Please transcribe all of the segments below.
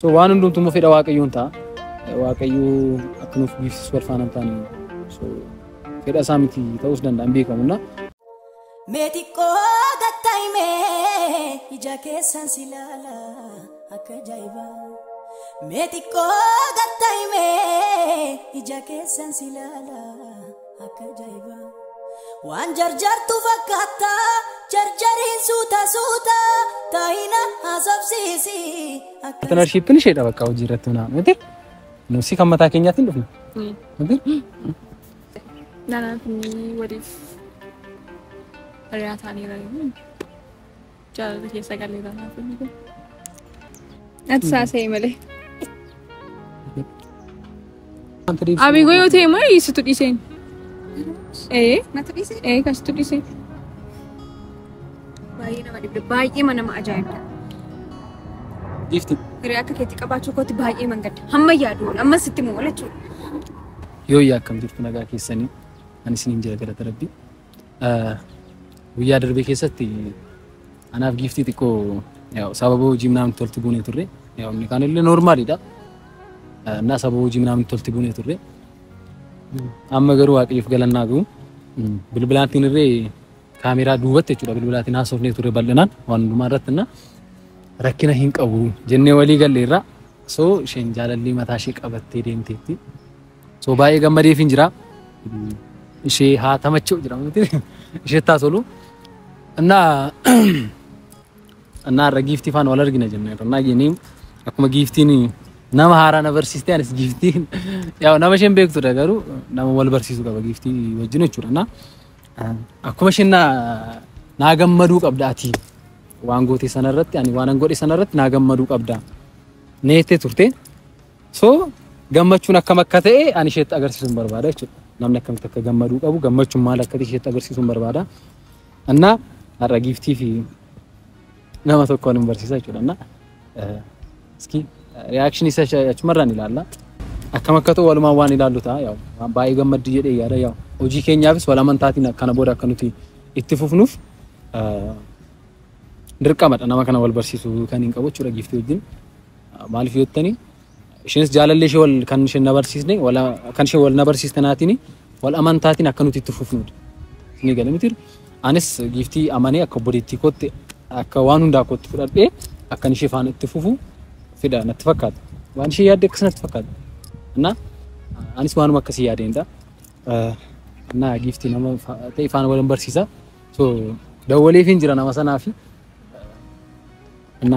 So waan hundumtuu fedha waaqayyoon ta'a. Waaqayyoo akka nuuf giiftis wal faana taane so fedha isaa miti ta'uus danda'an beekamuna. Meetikoo gattaime ija keessan silala akka jaiba. Meetikoo gattaime ija keessan silala akka jaiba. Waan jarjartu fakkaata jarjariin suuta taa'ina haasofsiisi. Partnership ni sheedha bakka hojii irratti hunaa miti. Nusi kan mataa keenyaatiin dhufna. Naannoo waliif ari'ataanii jiran jaalala keessa galee naannoo. Ati saasee malee. Abigo yoo ta'e moo isitu dhiseen? Natu dhisee? Kasitu dhisee. Baay'ee nama dhibba baay'ee nama ajaa'ibda. Gifti. Giriyaa akka keetti qabaachuu kooti baay'ee mangadda. Hamma yaadu amma sitti moo jechuudha. Yoo akkam jirtu nagaa keessanii ani isiniin jira galata rabbi. Guyyaa darbee keessatti anaaf giftii xiqqoo sababa hojii ምናምን tolti buunee turre. Inni kaan illee noormaalidha. እና sababa hojii ምናምን tolti buunee turre. Amma garuu waaqayyoof galannaa gahu bilbilaatiin irree kaameeraa duubatti jechuudha bilbilaatiin haasofnee turre bal'inaan waan hundumaa irratti እና rakkina hin qabu jennee walii galleerra. So isheen jaalallee mataa ishee qabattee deemteetti. So baay'ee gammadeef hin jira. Ishee haa tamachuu jira miti. Ishee taasolu. እና giftii faan wal argina jenneerra. እና yennii akkuma giftiin nama haaraa na barsiistee anis giftiin nama isheen beektudha garuu nama wal barsiisu qaba giftii wajjin jechuudha. እና akkuma isheen naa gammaduu qabda ati waan gootee sanarratti ani waan godhe sanarratti naa gammaduu qabda neettee turte. So gammachuun akkam akka ta'e ani isheetti agarsiisuun barbaada jechuudha. Namni akkamitti akka gammaduu qabu gammachuun maal akka ta'e isheetti agarsiisuun barbaada. እና har'a giftii fi nama tokkoon hin barsiisa jechuudha. እና iski reaction isa achumarraan ilaalla. Akkam akka ta'u walumaan waan ilaallu ta'a yaw baay'ee gammaddi jedhee yaada yaw hojii keenyaafis wal amantaatiin akkana booda akka nuti itti fufnuuf dirqamadha nama kana wal barsiisu kan hin qabu jechuudha giftii wajjin. Maaliif yettani isheenis jaalallee ishee wal kan isheen na barsiisne wala kan ishee wal na barsiiste naatini wal amantaatiin akka nuti itti fufnuudha. Ni gala miti. Anis giftii amanee akka bodeetti kotti akka waan hundaa kotti fudhadhee akka ishee faana itti fufu fida natti fakkaata. Waan ishee yaadde akkas natti fakkaata. እና anis waanuma akkasii yaadeenidha. እና giftii nama ta'e faana wal barsiisa. So dawwaleef hin jira nama sanaa fi እና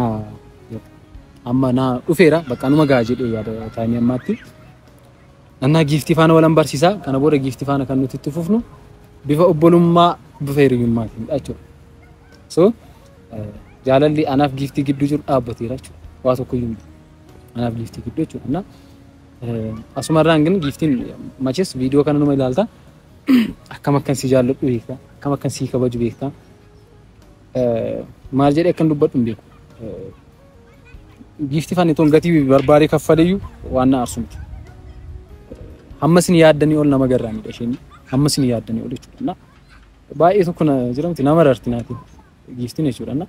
amma na dhufeera bakka numa gaa jedhee yaada taa'anii ammaatti. እና giftii faana wal barsiisa. Kana booda giftii faana kan nuti itti fufnu bifa obbolummaa bifa hiriyummaatiin jechuudha. So jaalalli anaaf giftii gidduu jiru dhaabbateera jechuudha. Waa tokko iyyuu anaaf giftii gidduu jechuudha. እና asumarraan ግን giftiin maches viidiyoo kana numa ilaalta akkam akkan si jaalladhu beekta akkam akkan si kabaju beekta maal jedhee akkan dubbadhu hin beeku. Giftii fan itoon gatii barbaadee kaffaleeyyu waan aarsu miti. Hammas ni yaaddanii ol nama garraamidha isheen hammas ni yaaddanii ol jechuudha. እና baay'ee tokko jiramti nama rartinaati giftiin jechuudha. እና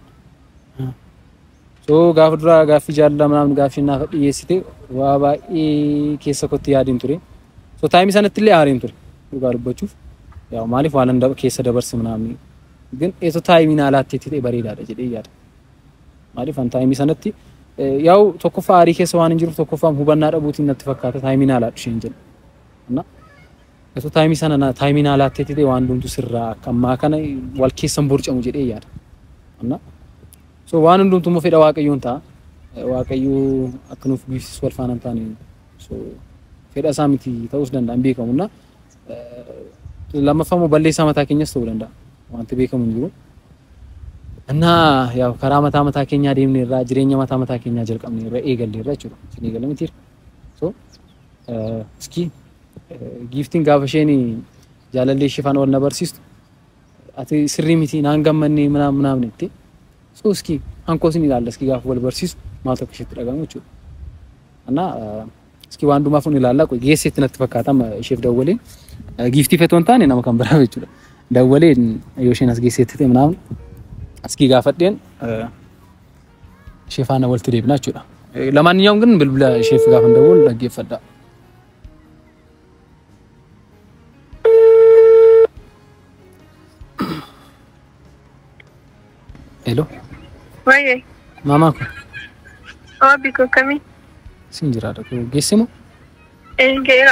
so gaafa dura gaaffii jaalala manaan gaaffii naaf dhiyeessite waa baay'ee keessa kotti yaadin ture. So taayimii sanatti illee aariin ture dhugaa dubbachuuf yaa maaliif waan keessa dabarse manaan ግን eto taayimii naalaatti itti bareedaadha jedhee yaada. Maaliif an taayimii sanatti yaw tokkoffaa aarii keessa waan hin jiru tokkoffaa hubannaa dhabuutiin natti fakkaata taayimii naalaadha isheen jedha. እና eto taayimii sana taayimii naalaatti itti waan duntu sirraa akkammaa kana wal keessan borcamu jedhee yaada. እና so waan hundumtuu fedha waaqayyoon ta'a. Waaqayyoo akka nuuf giiftis wal faana taane so fedha isaa miti ta'uus danda'an beekamuna. Lammaffaa balleessaa mataa keenyas ta'uu danda'a wanti beekamu hin jiru. እና ያው karaa mataa keenyaa deemneerra jireenya mataa keenyaa jalqabneerra eegalleerra jechuudha. Isin eegala miti. So iski giiftiin gaafa isheen jaalallee ishee faana wal na barsiistu ati sirrii miti naan gammannee ምናምን itti so iski hankoosni ilaalla iski gaafa wal barsiisu maal tokko isheetti dhagahamu jechuudha. እና iski waan dhumaaf nu ilaalla qoy geesseetti natti fakkaata isheef dawwalee giftii fetoon taane nama kan biraa jechuudha. Dawwalee yoo isheen as geesseetti ምናምን iski gaafadheen ishee faana walitti deebina jechuudha. ለማንኛውም ግን ብልብላ ሼፍ ጋር እንደውል ለጌፈዳ ሄሎ ወይ ማማኮ አቢኮ ከሚ ሲንጅራ ደቆ ጌሲሞ እንገራ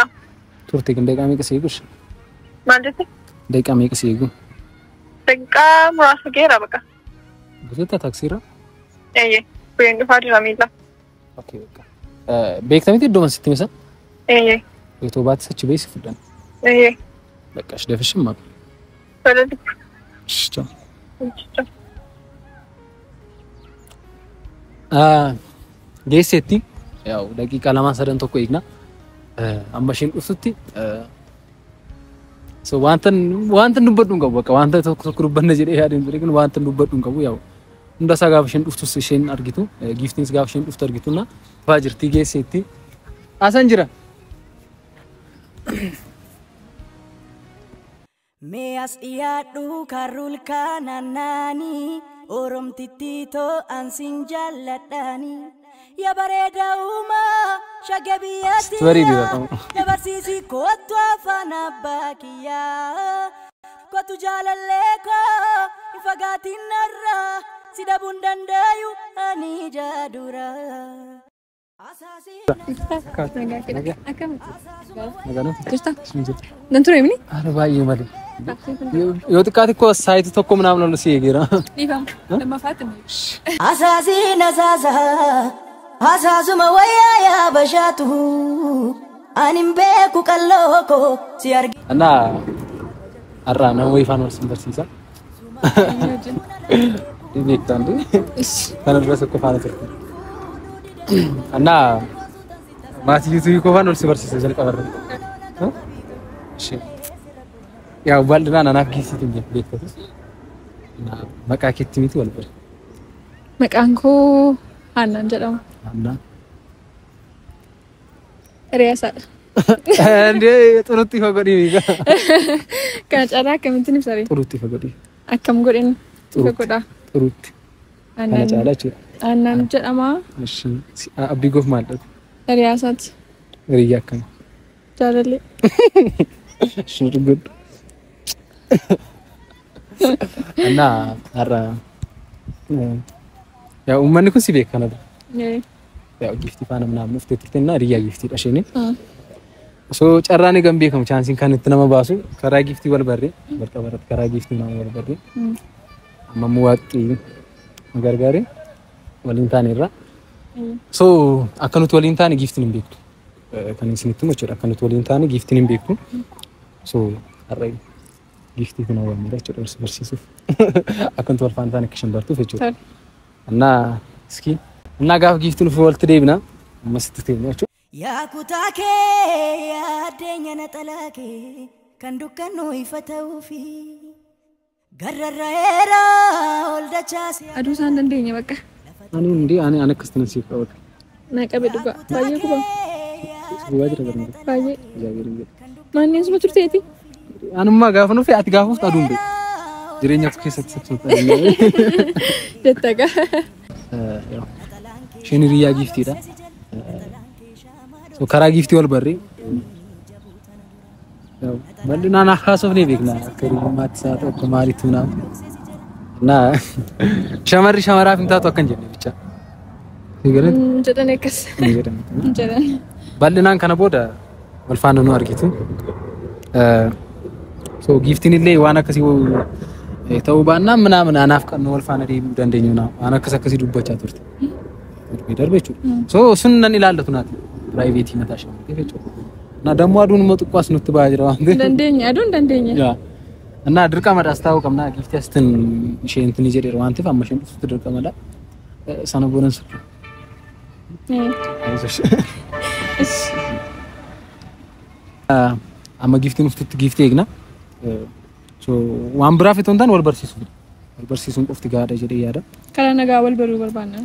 ቱርቴ ግን ደቂቃ መቀሰይጉሽ ማለት ደቂቃ መቀሰይጉ ደቂቃ ራስ ገራ በቃ ብዙታ ታክሲራ ወይን ፋዲራ ሚላ ኦኬ በቃ ቤክታሚት ዶማን ስትመሳ የቶባት ሰች ቤስ ፍደን በቃሽ ደፍሽም ማለት ወለድ ሽቶ ጌሴቲ ያው ደቂቃ ለማሰደን ተኮ ይግና አማሽን ኡስቲ ሶ ዋንተን ዱበዱን ገው በቃ ዋንተ ተኩሩበት ነጂ ያደን ግን ዋንተን ዱበዱን ገው ያው እንደሳ ጋብሽን ኡፍቱስ ሼን አርጊቱ ጊፍቲንስ ጋብሽን ኡፍት አርጊቱና ፋጅርቲ ጌሴቲ አሰንጅራ Meas iyadhu karul kananani oromtitito ansin jalladani ya bareda uma shagabiyati dabarsisi kottu afana bakiya kottu jalaleko ifagatin narra sidabun dandayu ani jadura Nantu remini? Ada bayi mali. Yo tu kati ko site to ko namna lo si gira. Ifam. Lama Fatima. Asasi nasaza asasu mawaya ya bashatu animbe ku kalloko si argi. Ana arra na way fan wal simbersisa. Ini tandi. Kana dress ko fan terku. Ana masih itu ko fan wal simbersisa jal kabar. Shit. Ya baldana na nakisi tinje bekko. Na makakit timiti wal ber. Maqaan koo Hannaan jedhama. Hannaan. Riyaasaadha. Ande xurutti fagodhi miga. Kana caalaa akkamitti ibsare? Xurutti fagodhi. Akkam godhin ifa godha. Xurutti. Kana caalaa jechuudha. Hannaan jedhama. Eshi abdii goof maal dha? Riyaasaati. Riyyaa akkam. Jaalallee. Shuri good. Ana har'a ya ummanni kun si beekana dha. Ya gifti faana ምናምን ufte turtenna riyyaa gifti dhasheni. So carraani gan beekamu chaansiin kan itti nama baasu karaa gifti wal barre barka barat karaa gifti nama wal barre. Amma muwaqi gargaare waliin taane irra. So akkanut waliin taane giftiin hin beektu. Kan isinitti mochuudha akkanut waliin taane giftiin hin beektu. So har'a gifti kun awwal mira jechuudha barsiisuuf. Akkanut wal faana taane kishin bartuuf jechuudha. እና እስኪ እና ጋፍ ጊፍቱን ፎልት ዴብና መስጥቴኛችሁ ያኩታኬ ያደኛ ነጠላኬ ከንዱከኑ ይፈተውፊ ገረራራ ወልደቻስ Aduusaan dandeenya bakka. አኒ እንዴ አነ ከስተን ሲፈወት Naqabe dhugaa. Baay'ee kuba. ዋጅ ነገር ነው Baay'ee. እግዚአብሔር ይመስገን Maanni asuma turteeti? አንማ ጋፍ ነው ፊአት ጋፍ ውስጥ አዱን ጅሬኛ ፍከሰት ሰጥቶ Jettaga. ያው ሸኒሪያ ጊፍት ይዳ ሶ ካራ ጊፍት ወል በሪ ያው በልና ናኻሶፍ ነው ቤክና ከሪማት ሳቶ ከማሪቱና እና ሸመራ ፍንታቶ አከንጀ ብቻ ይገረን Jedhan ekas. Jedhan. በልናን ከነ ቦዳ ወልፋን ነው አርጊቱ ሶ ጊፍቲን ላይ ዋና ከሲው ተውባና ምናምን አናፍቀን ነው ወልፋን ላይ ደንደኛውና አና ከሰከሲ ዱባቻ ትርት ይደርበቹ ሶ ሱነን ይላለቱ ናት ፕራይቬት ይመታሽ ይፈጭ እና ደሞ አዱን መጥቋስ ነው ተባጅራው አንተ Dandeenya aduun dandeenya. ያ እና ድርቃ ማዳስታውቀምና ጊፍት ያስትን ሼንትን ይጀደረው አንተ ፈማሽን ድርቃ ማዳ ሰነቦነን ሱ አማ ጊፍት ሙፍት ጊፍት ይግና so waan biraa fitontan wal barsiisuun qofti gaadha jedhee yaada Karaa nagaa wal baruu barbaanna.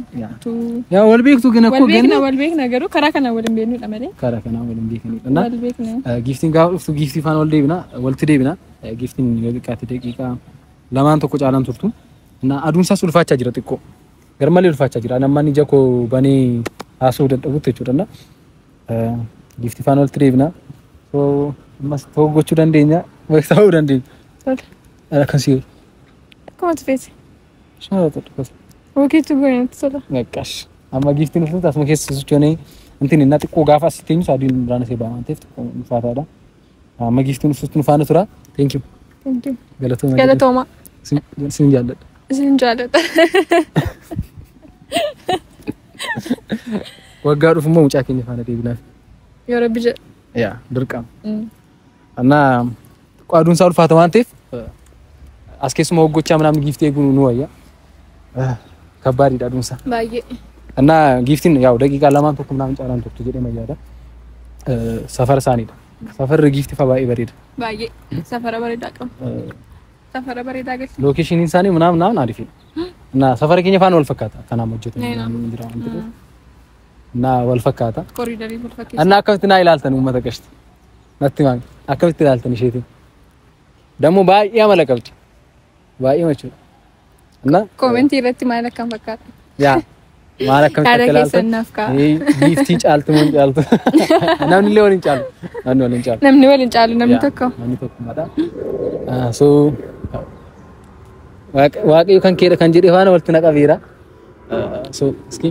yaa wal beektu gina ko Walbeekna walbeekna garuu karaa kana waliin beeknudha malee. karaa kana waliin beeknudha na Walbeekna. giftiin gaaftu giftii faan wal deebina walti deebina giftiin yoodiqaati daqiiqa lamaan tokko caalan turtu na aduun isaa sulfaachaa jira xiqqoo garmalee sulfaachaa jira namni ija ko banii haasoo dadhabutti jechuudha. Gifti faana walitti deebina. So ammas ta'uu gochuu dandeenya. Wayii ta'uu dandeenya. Akkasii. Akkuma feeti. Shana tokko. Wakiitu goonatti sola. Naqash. Amma giftiin dhufuutu asuma keessa sochoonee intin inni xiqqoo gaafa asitti saadiin biraan see baaman ta'eef ulfaataadha. Amma giftiin dhufuutu nufaana tura. Thank you. Thank you. Galatooma. Galatooma. Sin jaalladha. Sin jaalladha. Waggaa dhufummoo mucaa keenya faana deebinaaf. Yoo rabbi jedhe. Yaa dirqama. Annaa qaaduun isaa ulfaata waan ta'eef as keessuma hoggochaa ምናምን gift eeguun nu wayya. Kabbaadidha dhuunsa. Baay'ee. Annaa giftiin yaው daqiiqaa lamaan tokko ምናምን caalaan tokko jedhee mayyaadha. Safara isaaniidha. Safarri giftii fa baay'ee bareeda. Baay'ee. Safara bareedaa qabu. Safara bareedaa gati. Lokeeshiniin isaanii ምናምን አሪፍ ነው. እና ሰፈር keenya faana wal fakkaata kanaan hojjetan. Na wal fakkaata. Kooriidarii wal fakkaata. Anna akkamitti naa ilaaltan uummata gashti. Natti maal akkamitti ilaaltan isheetiin. Dammo baay'ee amala qabdi. Baay'ee machu. Anna Komentii irratti maal akkam fakkaata? yaa maal akkamitti ilaaltan. Giftii caaltu mun caaltu. Namni illee waliin caalu. Namni waliin caalu namni tokko. Namni tokko mada. So waaqayyo kan keedha kan jedhee faana walitti naqabeera. So iski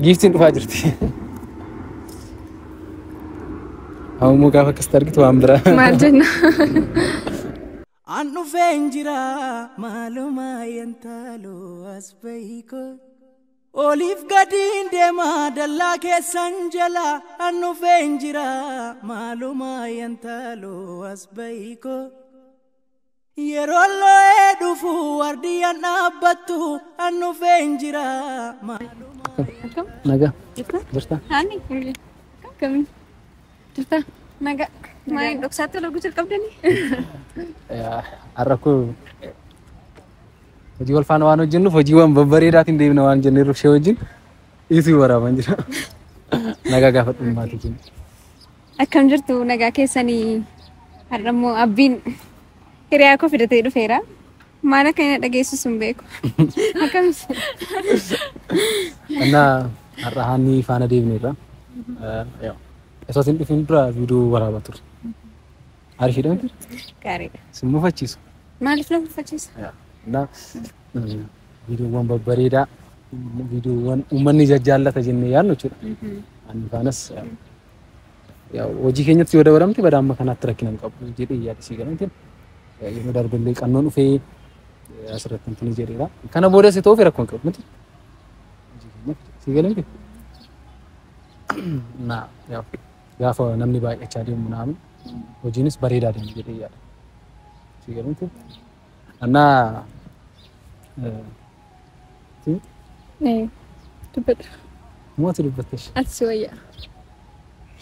giftiin dhufaa jirti. Ammoo gaafa akkas argitu waan bira. Maal jenna? An dhufeen jira maaluma yantaaloo as beeyko. Oliif gadiin deema dallaa keessan jala. An dhufeen jira maaluma yantaaloo as beeyko. Yeroo loo'ee dhufu wardiyyaan dhaabbattu. An dhufeen jira maaluma. Naga. Jirta? Hani. Kami. Jirta? Naga. Main dhoksaatti wal arguu jalqabdanii? Har'a kun hojii wal faana waan hojjennuuf hojiiwwan babbareedaatiin deemna waan jenneerruuf ishee wajjin itti waraaban jira. Nagaa gaafadhu maatii keenya. Akkam jirtu nagaa keessanii har'a immoo abbiin hiriyaa koo fidatee dhufeera. Maal akka inni dhageessus hin beeku. Akkamis? Annaa har'a haanii faana deemneerra. Isaatiin dhufeen dura viidiyoo waraabaa ture. Ariifidha miti? Gaariidha. Si mufachiisu. Maaliif na mufachiisa? Annaa viidiyoowwan babbareedaa viidiyoowwan uummanni jaallata jennee yaadnu jechuudha. Ani faanas hojii keenyatti yoo dabalamte badaamma kanaatti rakkina hin qabu jedhee yaadisii galantiin yeroo darballee qannoon dhufee asirratti intini jedheera. Kana boodas ta'uuf rakkoo hin qabu miti. Si galanti. Na gaafa namni baay'achaa deemu naamu hojiinis bareedaa deemu jedhee yaada. Si galanti. Annaa dubbadha. Mootii dubbattesh. Ati wayyaa.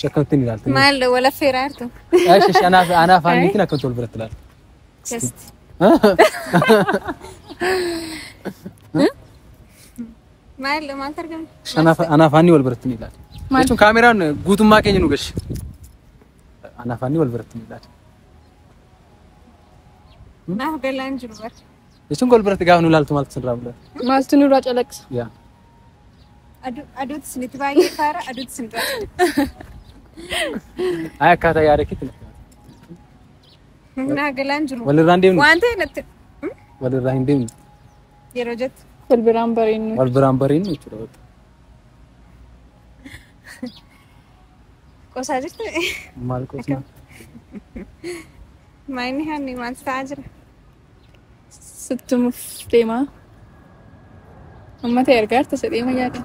Shakkamtiin ilaalta. Maal wala feeraa jirtu? Aish ana faaniitiin akka tol biratti ilaalta. Just. Maal targama? Ana faanii wal biratti ilaalta. Jechuun kaameraan guutummaa keenya nu gashi. Ana faanii wal biratti ilaalta. Naaf galaan jiru bar. Jechuun wal biratti gaafa nu ilaaltu maaltu sirraa mul'ata? Maaltu nurraa calaqsa? Yaa. Aduutti isinitti baay'ee faara aduutti isin dura. Ay akkaataa yaada keetti. Naa galaan jiru. Walirraa hin deemnu. Waan ta'e natti. Walirraa hin deemnu. Yeroo jettu. Wal biraan bareenu. Wal biraan bareenu jechuudha. Qosaa jirtu? Maal qosaa? Maayini haani maal ta'aa jira? Sittumuuf deemaa. Amma ta'e ergaa harta sadii ma yaada.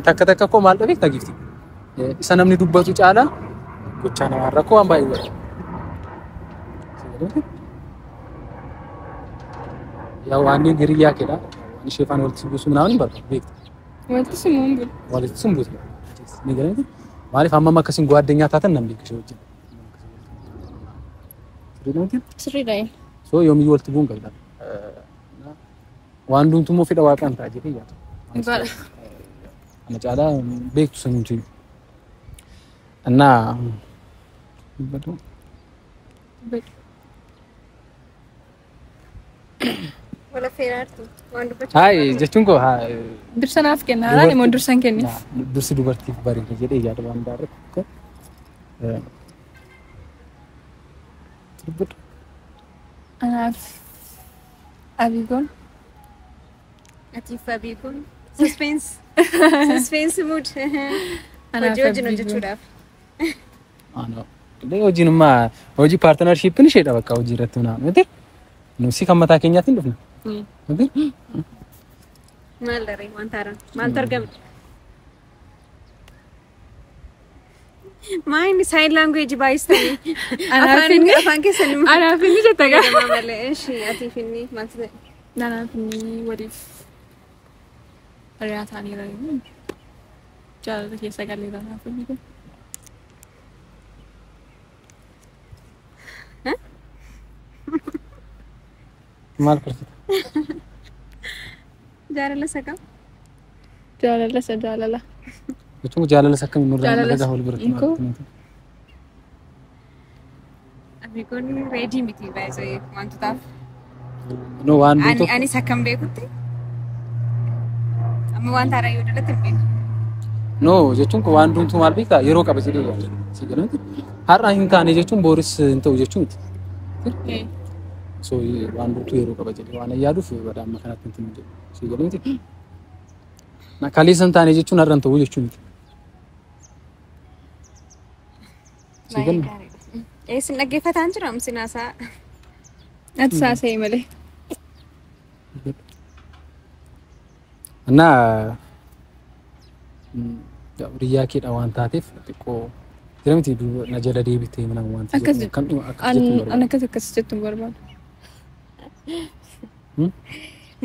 Takka koo maal dhabeef tagifti. Isa namni dubbatu caala gochaa namaa rakkoo waan baay'ee godha. Yaa waan inni hiriyaa kedha. Waan ishee faana walitti buusu ምናምን barbaadu beekta. Walitti simuun bulu. Walitti simbuuti. Ni galanii maaliif amma akkasiin ጓደኛ taatan namni kishee wajjin. Sirriidha. So yoomii walitti bu'uun qabda. Waan hundumtuu fedha waaqaan ta'a jedhee yaada. Ana caalaa beektu sanumti. Annaa Wala feeraartu waan dubbachuu. Hai jechuun koo Dursanaaf kenna haala immoo dursan kenniif. dursi dubartiif bareeda jedhee yaada waan daaretti. Anaaf Abigoon. Atiif Abii kun suspense mood. Hojii wajjin hojjechuudhaaf. Hojiinummaa hojii paartinarshiipin isheedha bakka hojii irratti hunaa miti. Nusi kan mataa keenyaatiin dhufna. Maal daree waan taaraan maaltu argame? Mine sign language baay'istanii. Afaan keessan Anaaf inni jetta gaa. malee ishii atiif inni maaltu ta'e? Anaaf inni waliif hiriyaa ta'aniira. Jaalala keessa galeera anaaf inni kun. Maal kursiita? Jaalala isa kam? Jaalala isa jaalala. Jechuun jaalala isa akkamiin nurraa Jaalala lagaa wal biratti inkoo. Abigoon reedii miti baay'ee wantotaaf. No waan duutu Anis akkam beekutti. Amma waan taaraa yoo dalatti hin beeku. no jechuun koo waan duutu maal beektaa yeroo qaba jedhee yaada. Si galanti har'a hin taane jechuun booris hin ta'u jechuun miti. So waan duutu yeroo qaba jedhee waan yaaduuf bada amma kanatti hin jedhu. Si galanti na kaleessan taane jechuun har'a hin ta'u jechuun miti. Si galanti Eessin dhaggeeffataan jira amsinaasaa. Ati saasa'e malee. እና riyaa keedha waan taateef xiqqoo jiramti na jala deebitee mana waan Akkas kan an akkas jettuun barbaadu.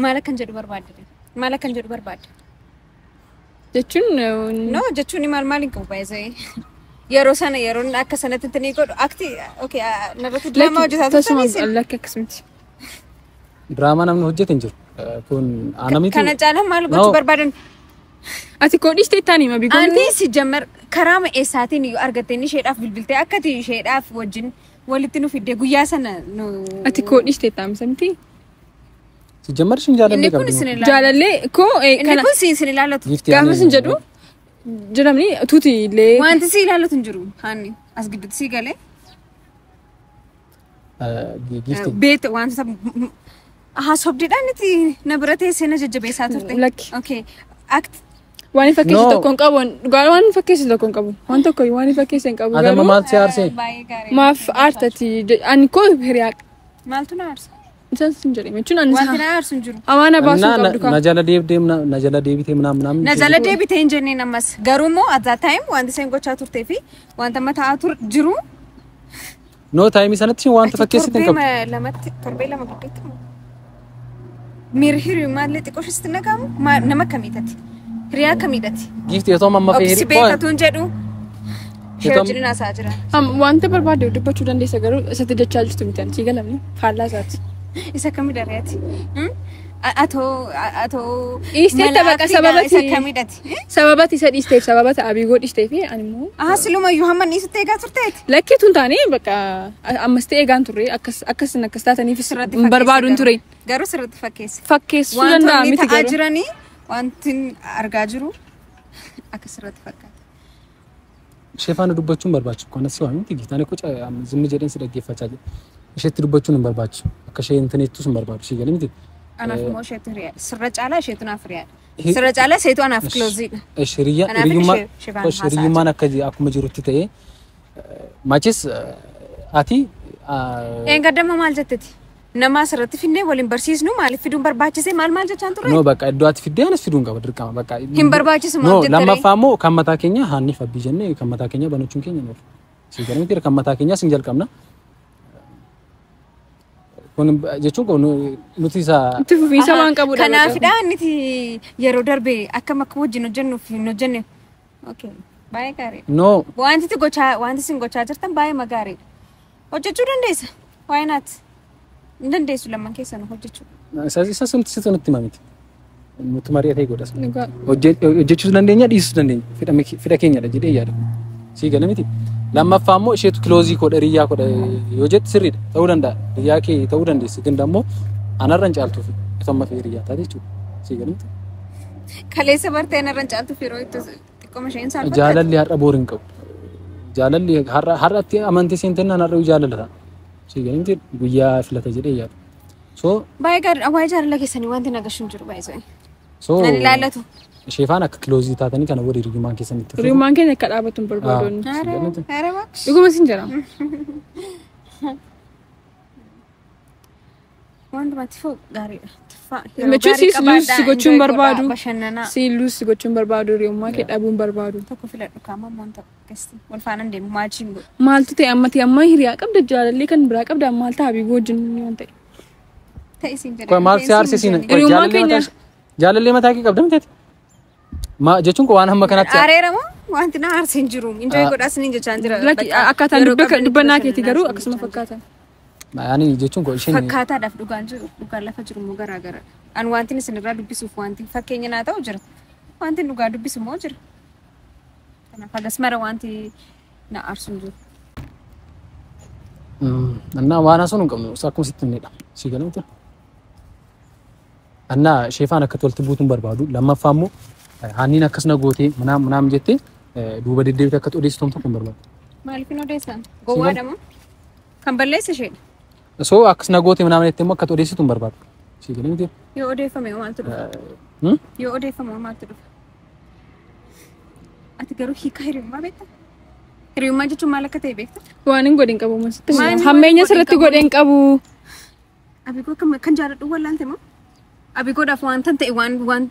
Maal akkan jedhu barbaadde? Maal akkan jedhu barbaadde? Jechuun No jechuun maal hin qabu baay'ee. Yeroo sana yeroo akka sanatti tanii godhu akti okay narratti drama hojjetaa tasuma turtan lakki akkasumti. Draamaa namni hojjete hin jiru. Kun aanamiti. kana caalaa maal gochuu barbaadan? Ati koodhiste taanii ma bigoon. Ani si jammar karaa ma'eessaatiin yoo argatte inni isheedhaaf bilbiltee akkati isheedhaaf wajjin walitti nu fidde guyyaa sana nu. Ati koodhiste taamisamti. Si jammar shin jaalallee Inni kun qabdi. isin ilaallatu. Jaalallee koo Inni kana kun isin ilaallatu. gaafa sin jedhu jedhamni tuuti illee. Wanti si ilaallatu hin jiru. Haani as gidduutti si galee. Gifti. Beete wantoota sobdiidhaan itti na bira teessee na jajjabeessaa turte. Lakki. Okay. Act. Waan fakkeessu No. tokko hin qabu. Dhugaa waan fakkeessu tokko hin qabu. Waan tokko waan fakkeessu hin qabu. Adama Garuu maal si aarsee? Baay'ee gaarii. maaf aartati ani koo hiriyaa Maaltu na aarsa? isaan sin jedhame jechuun ani Wanti na aarsu hin jiru. amaana baasuu Na qabdu na kaa. jala deebitee ምናምን Na jala deebitee hin jenneen ammas. Garuu immoo at that time wanti isheen gochaa turtee fi wanta mataa jiru. No taayimii sanatti shin wanta fakkeessite hin qabdu. Torbee lama guddeetti. Miir hiriyummaa xiqqoo shisti nagamu nama kamiidhati? Hiriyaa kamiidhati? Gifti yoo ta'u amma Obsi feerii. beekatu hin jedhu. Ishee Yetom- wajjin haasaa jira. Wanta barbaade dubbachuu dandeessa garuu isatti jechaa jirtu miti ani sii galamni faallaa isaati. Isa kamii dareeti? Atoo Dhiisteetta baqa sababati. Isa kamiidhati? Sababati isa dhiisteef sababata abiigoo dhiistee fi ani immoo Silumayyuu hamma dhiisutti eegaa turteeti. lakkiitu hin taane baqa ammas ta'e eegaan turre akkas taataniifis Sirratti hin barbaadu hin ture. Garuu sirratti fakkeessa. Fakkeessuu danda'a Wantoonni miti ta'aa garuu. jiranii wanti argaa jiru akka sirratti fakkaata. Sheefaan dubbachuun barbaachisu. Kanas waa miti giftaan eeku zimmi jedheen si dhaggeeffachaa jira. Isheetti dubbachuun hin barbaachisu. Akka ishee intaneettus hin barbaachisu. Si galee miti. Anaaf immoo isheetu hiriyaadha. Sirra caalaa isheetu naaf hiriyaadha. Sirra caalaa isheetu anaaf kilooziidha. Hiriyyummaan akkuma jirutti ta'ee machis ati Eengaddama maal jetteeti? Nama asirratti finnee waliin barsiisnu maaliif fiduun barbaachisee maal jechaan turre? no bakka iddoo ati fiddee anas fiduun qaba dirqama bakka. Hin barbaachisu maal No jettee? lammaffaa immoo kan mataa keenya haanni fabbii jennee kan mataa keenya banachuun keenya nuuf. Si galee miti kan mataa keenyas hin jalqabna. Kun jechuun kun nuti isaa Itti fufiinsa waan qabudha. Kanaafidha niti yeroo darbe akkam akka wajjin hojjennuuf hin hojjenne. Okay. Baay'ee gaariidha. no Wanti isin gochaa jirtan baay'ee magaariidha. Hojjechuu dandeessa. Why not? Hin dandeessu lamman keessan hojjechuu. isa situ nutti himamiti. Nuti marii ta'e godhas. Dhugaa. Hojjechuus dandeenya dhiisuus dandeenya. Fedha keenyadha jedhee yaada. Si galee miti. Lammaffaa immoo isheetu kiloozii kodha riyyaa kodha yoo jette sirriidha ta'uu danda'a. Riyyaa kee ta'uu dandeessi. ግን ደግሞ anarra hin caaltuuf Sama firiyaa taate jechuudha. Si galuuti. Kaleessa bartee narraan caaltu firoo itti xiqqoo masheen saalfata. Jaalalli har'a booriin qabu. Jaalalli har'atti amantii seentennaan har'a jaalala. Si galuuti guyyaa filata jedhee yaadu. So baay'ee gaarii waa'ee jaalala keessanii wanti nagashuun jiru baay'ee. So nan ilaallatu. Sheefaan akka kiloozii taatanii kana wali hiriyummaan keessanitti. Hiriyummaan keenya akka dhaabatu hin barbaadoon. Haare baaksh. Dhuguma sin jira. Wanti foo gaariidha. Mechuu siis gochuun barbaadu. Siilus gochuun barbaadu hiriyummaa kee dhabuun barbaadu. Tokko filadhu kaama moonta keessi wal faana deemu maachiin godhu. Maaltu ta'e ammati amma hiriyaa qabda jaalallee kan biraa qabda maal ta'a Habiiboo wajjin waan ta'e. Ta'e siin jedhama. Koi maal si aarsisin? Hiriyummaa keenya. Jaalallee mataa kee qabda miteeti? Ma jechuun ko waan hamma kanatti. Areerama wanti na aarsin jiru. Enjoy godhas ni jechaan jira. Akkaataan dubbannaa keetii garuu akkasuma fakkaata. Ani jechuun ko isheen fakkaataadhaaf dhugaan jiru dhugaan lafa jiru moo garaagara. An wanti isin irraa dubbisuuf wanti fakkeenya naa ta'u jira. Wanti dhugaa dubbisu moo jira. Kanaaf hagas mara wanti na aarsun jiru. Anna waan haasoo hin qabnu akkuma sitti himnedha. Si galuuti. Anna sheefaan akka tolti buutuun barbaadu lammaffaa immoo hanniin akkasuma gootee manaam jettee duuba deddeebitee akka odeessitu tokko hin barbaadu. Maaliif hin odeessan? Gowwaadhamoo? Kan balleessa isheedha. So akkasuma gootee manaam jettee immoo akka odeessitu hin barbaadu. Si galuuti. Yoo odeeffame maaltu dhufa? Yoo odeeffame maaltu dhufa? Ati garuu hiika hiriyummaa beektaa? Hiriyummaa jechuun maal akka ta'e beektaa? Waan hin godhin qabu masitti. Hammeenya sirratti godhin qabu. Abikoo kan jaaladhu wallaante moo? Abikoodhaaf waan tan ta'e waan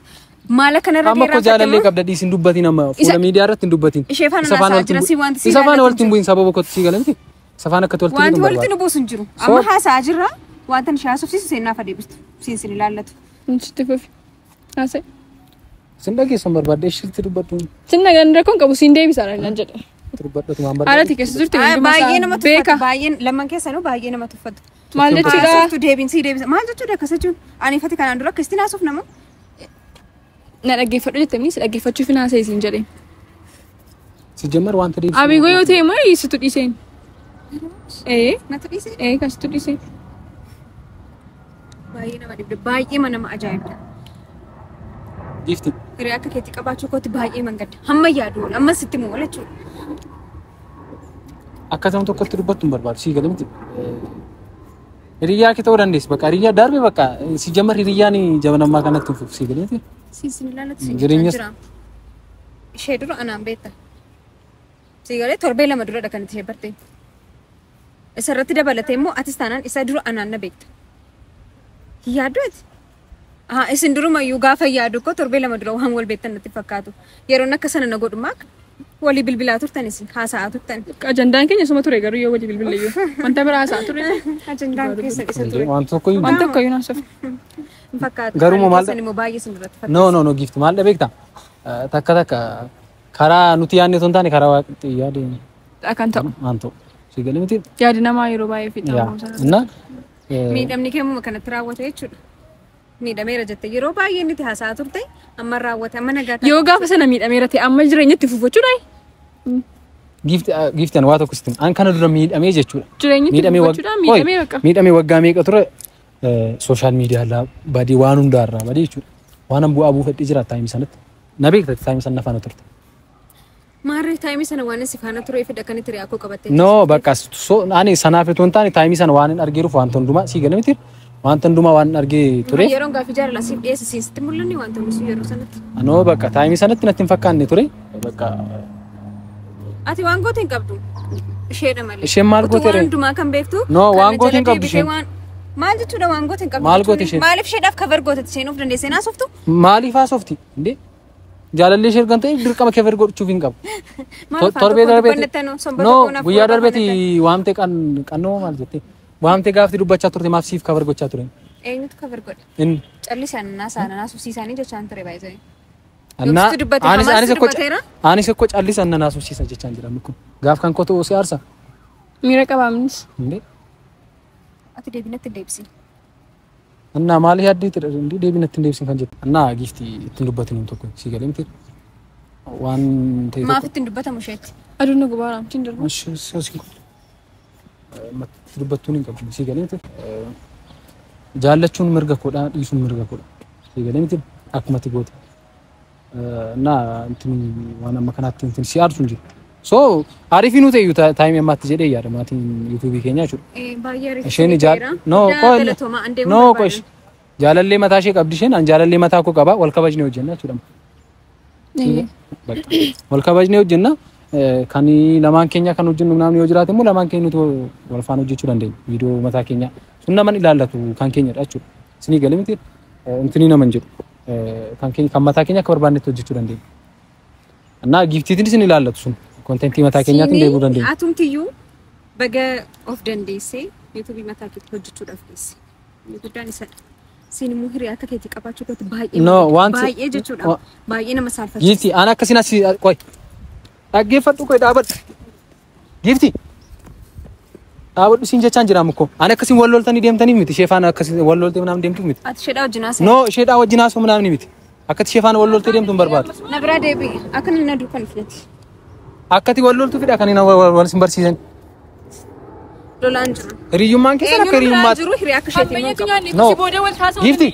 maala kanarra amma ko jaalallee qabda dhiisin dubbatiin amma fuula miidiyaa irratti hin dubbatiin. Ishee faana naasaa jira si wanti si isa faana walitti hin bu'in sababa kotti si galanti. Isa faana akka tolti wanti walitti nu buusu hin jiru. Amma haasaa jirra wanta ishee haasofsiisu seenaa fadeebistu siinsin ilaallatu. Insitti fufi. Haasa'e. Sin dhageessan barbaadde ishilti dubbadhu. Sin nagaan rakkoon qabu siin deebisaa lan jedhe. Dubbadhatu waan barbaadde. Haala tikkeessu jirti baay'ee nama tuffatu baay'ee lamman keessanuu baay'ee nama tuffatu. Maal jechuudha? Haasoftu deebinsi deebisa. Maal jechuudha akkas jechuun ani fati kanaan dura akkasitti haasofna moo? Na dhaggeeffadhu jettanii si dhaggeeffachuuf hin haasa'e siin jedhe. Si jammar wanta deebisu. Abigoo yoo ta'e moo situ dhiiseen? Natu dhiisee? Kan situ dhiiseen. Baay'ee nama dhibde baay'ee nama ajaa'ibda. Gifti. Hiriyaa akka keetti qabaachuu kooti baay'ee mangadda. Hamma yaadu amma sitti moo jechuudha. Akkasuma tokkotti dubbattu hin barbaadu si galamti. Hiriyaa kee ta'uu dandeessi bakka hiriyaa darbe bakka si jammar hiriyyaan jabanammaa kanatti fuuf si galamti. Siin ilaalatu siin jireenyas ishee dura anaan beekta. Si galee torbee lama duradha kan itti ishee bartee. Isarratti dabalatee immoo atis taanaan isa dura anaan na beekta. Yaadduuti. Isin durumayyuu gaafa yaadu ko torbee lama dura waan wal beektan natti fakkaatu. Yeroon akka sana na godhumaa walii bilbilaa turtanis haasa'aa turtan. Ajandaan keenya suma ture garuu yoo walii bilbileeyyuu wanta biraa haasa'aa ture. Ajandaan keessa isa ture. waan tokkoyyuu naasuf. Fakkaatu. Garuu maal immoo baay'ee sin duratti fakkaatu. No gifti maal beekta? Takka karaa nuti yaadne osoo hin taane karaa waaqatti yaade. Kan ta'u. Waan ta'u. Si galamti. Yaadi namaa yeroo baay'ee fixamu. Inna miidhamni keemuma kanatti raawwate jechuudha. Miidhameera jette yeroo baay'ee inni haasa'aa turte amma raawwate amma nagaa yoo gaafa sana miidhameera ta'e amma jireenyatti fufuuchuudha. Gifti waa tokko sitti an kana dura miidhamee jechuudha. Miidhamee waggaa meeqa ture sooshaal miidiyaa irraa badii waan hundaarraa badii jechuudha. Waan an bu'aa buufadhee jira taayimii sanatti. Na beekta taayimii sana faana turte. Maarree taayimii sana waan si faana turee fi dhakkanitti riyaakoo qabattee. No bakka ani sanaaf itoo hin taane taayimii sana waan hin argeeruuf wanta hundumaa sii galamiti. Wanta hundumaa waan argee ture. Yeroon gaaffii jaalala siif dhiyeessa sitti mul'anni wanta hundi yeroo sanatti. No bakka taayimii sanatti natti hin fakkaanne ture. Bakka ati waan goote hin qabdu. Isheedha malee. Isheen maal goote? Waan hundumaa kan beektu. No waan goote hin qabdu isheen. Maal jechuudha waan goote hin qabdu. Maal goote isheen? Maaliif isheedhaaf cover goote isheen of dandeessee naasoftu? Maaliif haasofti? Indee jaalallee ishee ergan ta'e dirqama cover godhuuf hin qabu. Torbee darbeeti. No guyyaa darbeeti waamtee qannoo maal jettee? Waamtee gaafti dubbachaa turte maaf siif cover gochaa ture? Eenyutu cover godhe? Inni. Callisaan naasofsiisanii jechaan ture baay'ee. Anis ekko callisan na naasofsiisa jechaan jira kun. Gaaf kan kotoo si aarsa. Miira qabaamnis. Indee. Ati deebinatti deebisi. Annaa maali yaaddeeti indee deebinatti deebisin kan jettu. Annaa gifti ittiin dubbatinu tokko si galemti. Waan ta'e. Maaf ittiin dubbatamu isheetti. Aduun gubaaraam cin darbu. Dubbattuun hin qabdu si galemti. jaallachuun mirga koodha dhiisuun mirga koodha eegalee miti akkumatti goote na intini waan amma kanaatti intini si aarsu inji so ariifii nuti iyyuu taayimii ammaatti jedhee yaada maatiin YouTube keenya jechuudha baay'ee ariifii isheen no qosh jaalallee mataa ishee qabdi isheen an jaalallee mataa koo qaba wal kabajnee hojjenna jechuudha wal kabajnee hojjenna kan lamaan keenya kan hojjennu namni yoo jiraate immoo lamaan keenya nuti wal faana hojjechuu dandeenya viidiyoo mataa keenya sun naman ilaallatu kan keenyadha jechuudha isinii galee miti intini naman jedhu kan keenya kan mataa keenya akka barbaannetti hojjechuu dandeenya እና ጊፍቲቲን isin ilaallatu sun ኮንቴንት mataa keenyaatiin deebuu dandeenya atumtiyyuu baga of dandeessee YouTube mataa keetti hojjechuudhaaf geesse guddaan isa sinimuu hiriyaa akka keetti qabaachuu kooti baay'ee jechuudha baay'ee nama saalfachiisa gifti ana akkasiin as qoy dhaggeeffadhu qoy dhaabadhu gifti dhaabadhu siin jechaan jiraam ko ana akkasiin wal loltanii deemtanii miti sheefaan akkasiin wal loltee ምናምን deemtu miti ati shedhaa wajjinaas no shedhaa wajjinaas ምናምን miti akkati sheefaan wal loltee deemtu barbaadu na bira deebi akka na dukan filati akkati wal loltu fida kan ina wal sin barsiisan lolaan jiru hiriyummaan keessan akka hiriyummaa jiru hiriyaa akka sheetii no gifti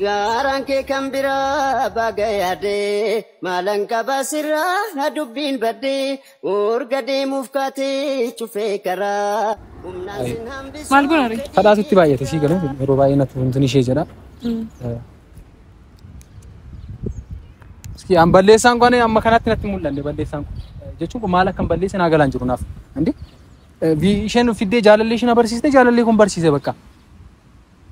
Garan ke kambira bagayade malanka basira dubin bade urgade mufkate chufe kara maal gonare kadhaatutti baay'ate si galu yeroo baay'ee natti huntuni ishee jedha iski an balleessaan gone amma kanatti natti mul'anne balleessaan jechuun ko maal akkan balleessa naa galaan jiru naaf ande isheen fiddee jaalallee isheen barsiiste jaalallee kun barsiise bakka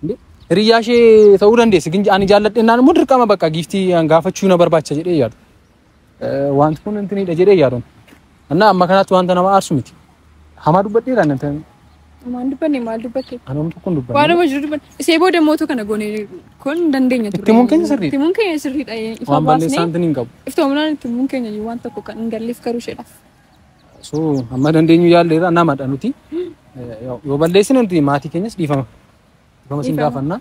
ande riyaashee ta'uu dandeesse ግን ani jaalladheenaan immoo dirqama bakka giftii gaafachuu na barbaacha jedhee yaadu wanti kun intiniidha jedhee yaadu እና amma kanatti wanta nama aarsu miti hamaa dubbadheera nanta maal dubbanne maal dubbatte anamtu kun dubbanne waan ma jiru dubbanne isee booda mooto kana goone kon dandeenya ture timuun keenya sirriidha timuun keenya sirriidha ifa baasne santiin qabu iftoomnaan timuun keenya waan tokko kan galleef garuu sheedhaaf so amma dandeenyu yaalleera namadha nuti yoo balleessine nuti maatii keenyas dhiifama sin gaafanna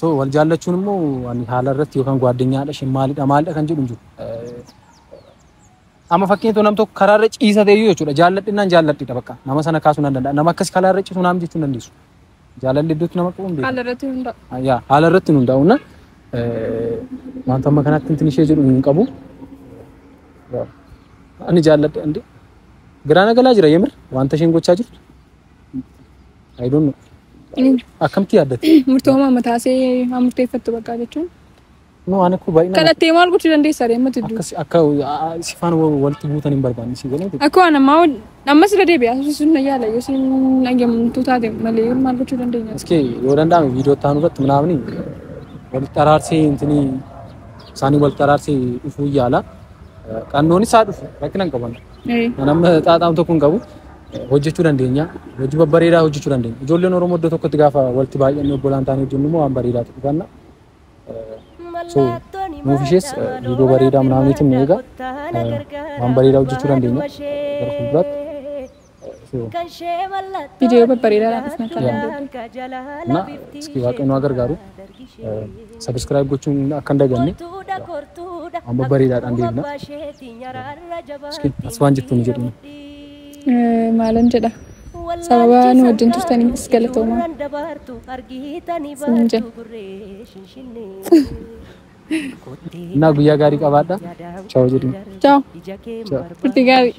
so wal jaallachuun immoo ani haala irratti yookaan gwaaddenyaadha shin maalidha kan jedhu jiru amma fakkiin nam tokko karaarra ciisa ta'e jechuudha jaalladhinaan jaalladhidha bakka nama sana kaasuu nan danda'a nama akkas karaarra ciisu naam jechuun dandeessu jaalalli iddootti nama qabuun beeku haala irratti hundaa'u yaa haala irratti hundaa'uuna wanta amma kanatti intin ishee jedhu hin qabu ani jaalladhe ande giraana galaa jira yemir wanta isheen gochaa jirtu I don't know akkamti yaaddate murtooma mataasee murteeffattu bakka jechuun no ani ko baay'ina kalattee maal gochuu dandeessa reemmatu duu akka sifaan walti buutan hin barbaanne si galee akka waan amma sila deebi'a sun yaala yoo sin ayyamtu taate malee maal gochuu dandeenya እስኪ yoo danda'ame viidiyoo taanu irratti ምናምን wal xaraarsee intini isaanii wal xaraarsee dhufuu yaala qannoon isaa dhufu rakkinan qaban namni xaaxaam tokko hin qabu hojjechuu dandeenya hojii babbareedaa hojjechuu dandeenya ijoolleen oromoo iddoo tokkotti gaafa walti baay'annee obbolaan taanee hojjennu immoo waan bareedaatu dhufanna so nuufishees viidiyoo bareedaa ምናምኒtiin eega waan bareedaa hojjechuu dandeenya gara fuulduraatti viidiyoo babbareedaa na iski waaqayyo nu gargaaru subscribe gochuun akka hin daganne waan babbareedaadhaan deemna iski as waan jettu ni jedhu maalan jedha sababa nu wajjin turtaniif galatoomaa sinjin na guyyaa gaarii qabaadha ciao jedhu ciao turtii gaarii